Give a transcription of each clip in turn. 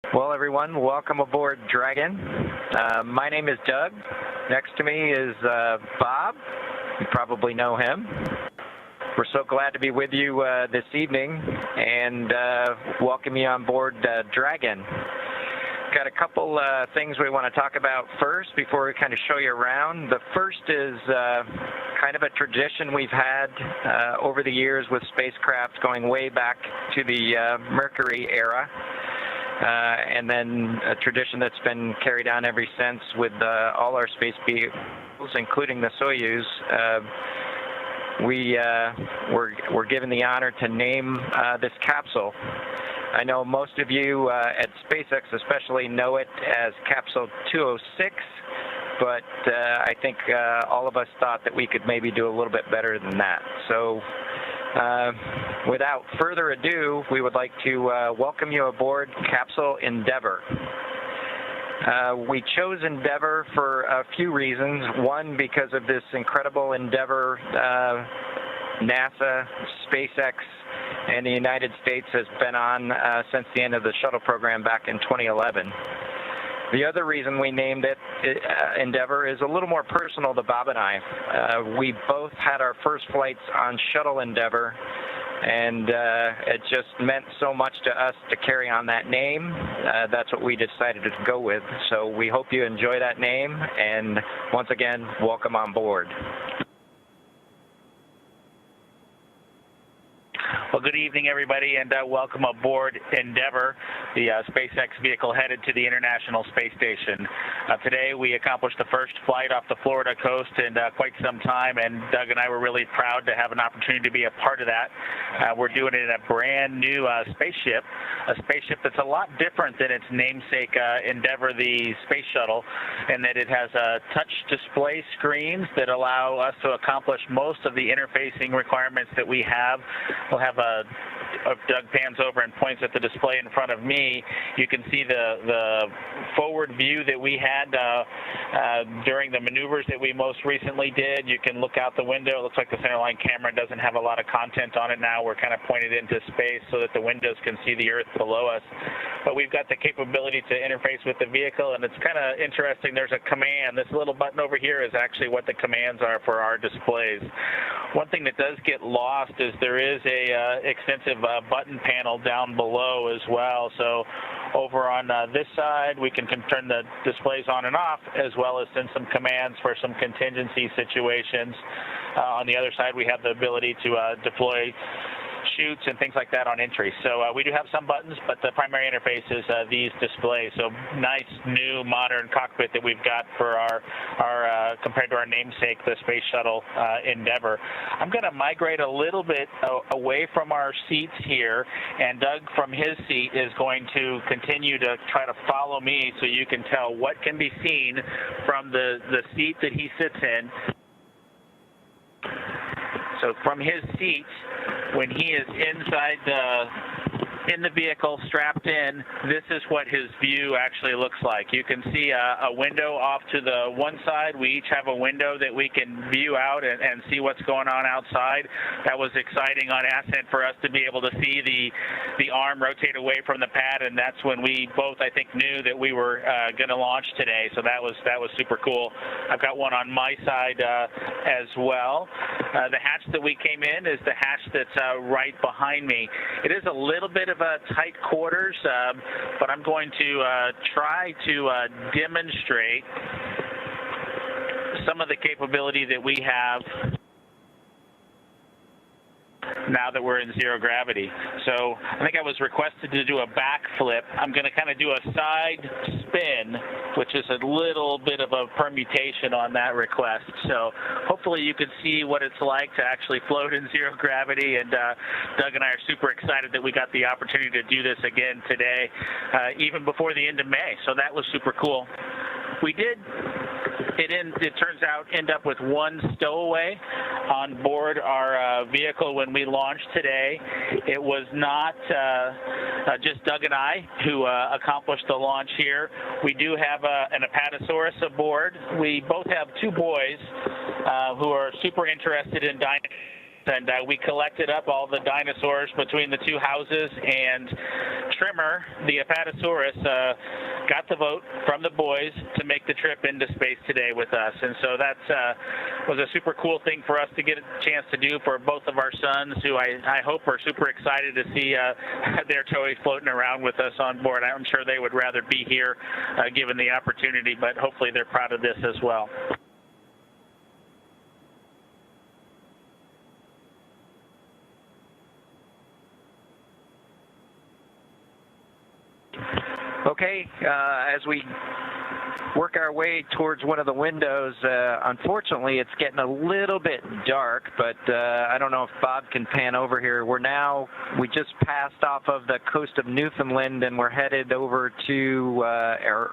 Well, everyone, welcome aboard Dragon. My name is Doug. Next to me is Bob. You probably know him. We're so glad to be with you this evening and welcome you on board Dragon. Got a couple things we want to talk about first before we kind of show you around. The first is kind of a tradition we've had over the years with spacecraft going way back to the Mercury era. And then a tradition that's been carried on ever since with all our space vehicles, including the Soyuz. We're given the honor to name this capsule. I know most of you at SpaceX especially know it as Capsule 206, but I think all of us thought that we could maybe do a little bit better than that. So without further ado, we would like to welcome you aboard Capsule Endeavour. We chose Endeavour for a few reasons. One, because of this incredible endeavor NASA, SpaceX, and the United States has been on since the end of the shuttle program back in 2011. The other reason we named it Endeavour is a little more personal to Bob and I. We both had our first flights on Shuttle Endeavour, and it just meant so much to us to carry on that name. That's what we decided to go with. So we hope you enjoy that name, and once again, welcome on board. Well, good evening, everybody, and welcome aboard Endeavour, the SpaceX vehicle headed to the International Space Station. Today, we accomplished the first flight off the Florida coast in quite some time, and Doug and I were really proud to have an opportunity to be a part of that. We're doing it in a brand new spaceship, a spaceship that's a lot different than its namesake Endeavour, the space shuttle, in that it has touch display screens that allow us to accomplish most of the interfacing requirements that we have. We'll have Doug pans over and points at the display in front of me. You can see the forward view that we had during the maneuvers that we most recently did. You can look out the window. It looks like the centerline camera doesn't have a lot of content on it now. We're kind of pointed into space so that the windows can see the Earth below us. But we've got the capability to interface with the vehicle, and it's kind of interesting. There's a command. This little button over here is actually what the commands are for our displays. One thing that does get lost is there is a extensive button panel down below as well. So over on this side, we can turn the displays on and off, as well as send some commands for some contingency situations. On the other side, we have the ability to deploy chutes and things like that on entry. So we do have some buttons, but the primary interface is these displays. So nice, new, modern cockpit that we've got for our compared to our namesake, the Space Shuttle Endeavour. I'm going to migrate a little bit away from our seats here, and Doug from his seat is going to continue to try to follow me so you can tell what can be seen from the seat that he sits in. So from his seat, when he is inside in the vehicle, strapped in, this is what his view actually looks like. You can see a window off to the one side. We each have a window that we can view out and see what's going on outside. That was exciting on ascent for us to be able to see the arm rotate away from the pad, and that's when we both, I think, knew that we were going to launch today. So that was super cool. I've got one on my side as well. The hatch that we came in is the hatch that's right behind me. It is a little bit of a tight quarters, but I'm going to try to demonstrate some of the capability that we have now that we're in zero gravity. So I think I was requested to do a backflip. I'm going to kind of do a side spin, which is a little bit of a permutation on that request. So hopefully you can see what it's like to actually float in zero gravity, and Doug and I are super excited that we got the opportunity to do this again today, even before the end of May. So that was super cool. We did, it turns out, end up with one stowaway on board our vehicle when we launched today. It was not just Doug and I who accomplished the launch here. We do have an Apatosaurus aboard. We both have two boys who are super interested in dinosaurs. and we collected up all the dinosaurs between the two houses, and Trimmer, the Apatosaurus, got the vote from the boys to make the trip into space today with us. And so that was a super cool thing for us to get a chance to do for both of our sons, who I hope are super excited to see their toys floating around with us on board. I'm sure they would rather be here given the opportunity, but hopefully they're proud of this as well. Okay, as we work our way towards one of the windows, unfortunately it's getting a little bit dark, but I don't know if Bob can pan over here. We just passed off of the coast of Newfoundland, and we're headed over to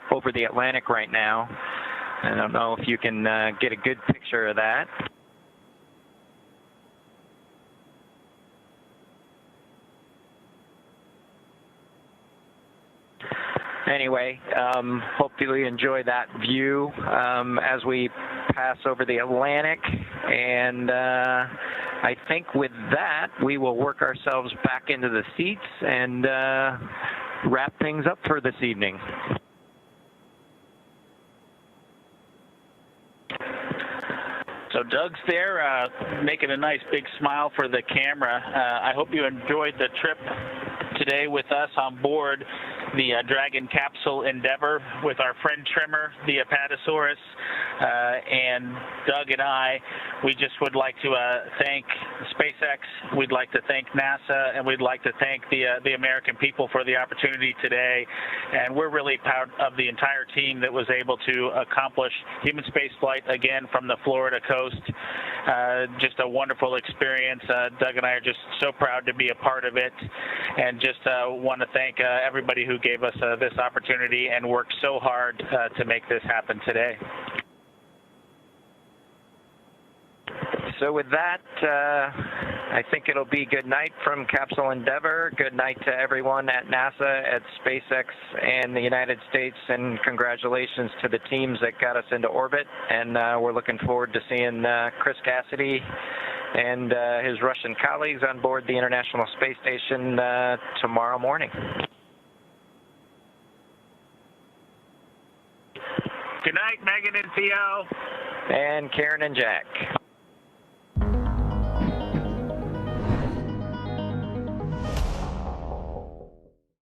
over the Atlantic right now. I don't know if you can get a good picture of that. Anyway, hopefully you enjoy that view as we pass over the Atlantic, and I think with that we will work ourselves back into the seats and wrap things up for this evening. So Doug's there making a nice big smile for the camera. I hope you enjoyed the trip today with us on board the Dragon Capsule Endeavor with our friend Trimmer, the Apatosaurus, and Doug and I. We just would like to thank SpaceX, we'd like to thank NASA, and we'd like to thank the American people for the opportunity today. And we're really proud of the entire team that was able to accomplish human spaceflight again from the Florida coast. Just a wonderful experience. Doug and I are just so proud to be a part of it, and just want to thank everybody who gave us this opportunity and worked so hard to make this happen today. So with that, I think it'll be good night from Capsule Endeavor. Good night to everyone at NASA, at SpaceX, and the United States, and congratulations to the teams that got us into orbit. And we're looking forward to seeing Chris Cassidy and his Russian colleagues on board the International Space Station tomorrow morning. Good night, Megan and Theo. And Karen and Jack.